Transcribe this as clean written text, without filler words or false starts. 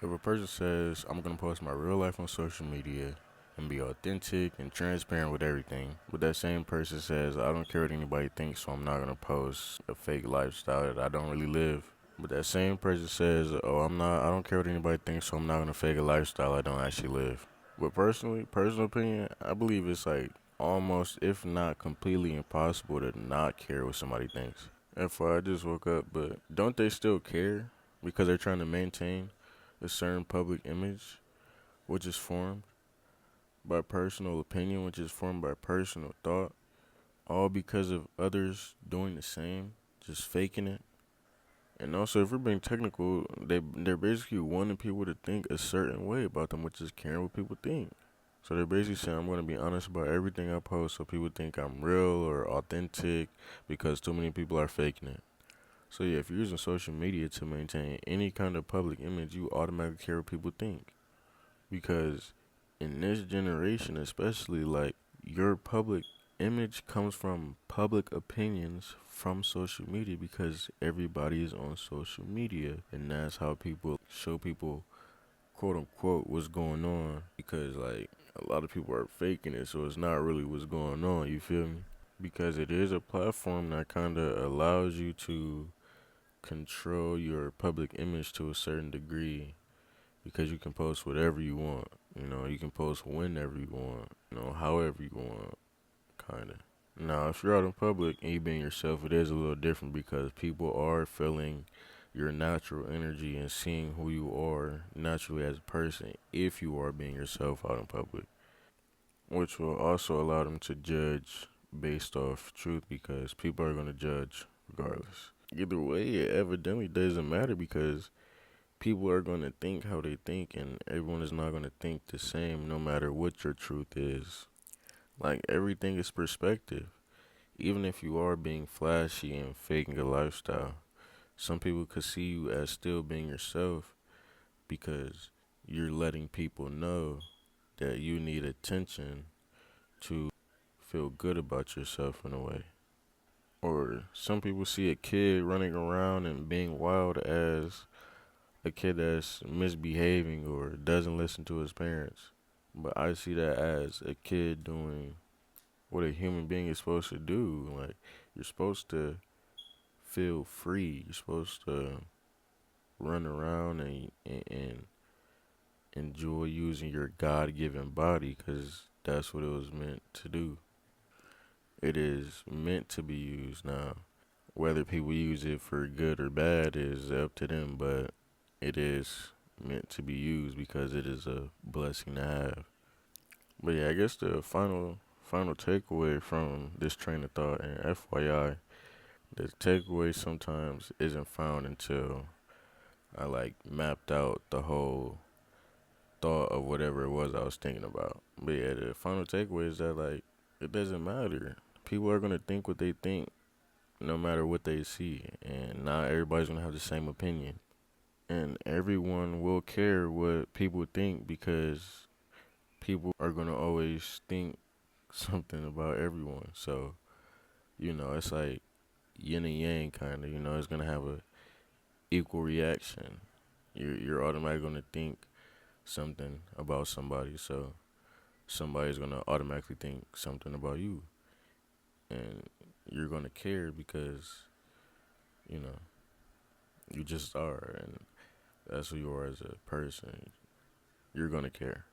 If a person says, I'm gonna post my real life on social media and be authentic and transparent with everything, but that same person says, I don't care what anybody thinks, so I'm not gonna post a fake lifestyle that I don't really live. But that same person says, I don't care what anybody thinks, so I'm not gonna fake a lifestyle I don't actually live. But personally, personal opinion, I believe it's like almost, if not completely impossible to not care what somebody thinks. I just woke up, but don't they still care because they're trying to maintain a certain public image, which is formed by personal opinion, which is formed by personal thought, all because of others doing the same, just faking it. And also, if we're being technical, they're basically wanting people to think a certain way about them, which is caring what people think. So they're basically saying I'm going to be honest about everything I post, so people think I'm real or authentic, because too many people are faking it. So yeah, if you're using social media to maintain any kind of public image, you automatically care what people think. Because in this generation especially, like, your public image comes from public opinions from social media, because everybody is on social media, and that's how people show people, quote unquote, what's going on, because like a lot of people are faking it, so it's not really what's going on, you feel me? Because it is a platform that kind of allows you to control your public image to a certain degree, because you can post whatever you want. You can post whenever you want, however you want, kind of. Now, if you're out in public and you being yourself, it is a little different, because people are feeling your natural energy and seeing who you are naturally as a person if you are being yourself out in public, which will also allow them to judge based off truth, because people are going to judge regardless. Either way, it evidently doesn't matter, because people are going to think how they think, and everyone is not going to think the same no matter what your truth is. Like, everything is perspective. Even if you are being flashy and faking a lifestyle, some people could see you as still being yourself, because you're letting people know that you need attention to feel good about yourself in a way. Or some people see a kid running around and being wild as a kid that's misbehaving or doesn't listen to his parents. But I see that as a kid doing what a human being is supposed to do. Like, you're supposed to feel free. You're supposed to run around and enjoy using your God given body, because that's what it was meant to do. It is meant to be used now. Whether people use it for good or bad is up to them, but it is meant to be used because it is a blessing to have. But yeah, I guess the final takeaway from this train of thought, and FYI, the takeaway sometimes isn't found until I like mapped out the whole thought of whatever it was I was thinking about. But yeah, the final takeaway is that, like, it doesn't matter. People are gonna think what they think no matter what they see, and not everybody's gonna have the same opinion. And everyone will care what people think, because people are gonna always think something about everyone. So, it's like yin and yang kind of, it's gonna have a equal reaction. You're automatically gonna think something about somebody, so somebody's gonna automatically think something about you, and you're gonna care because you know you just are, and that's who you are as a person. You're gonna care.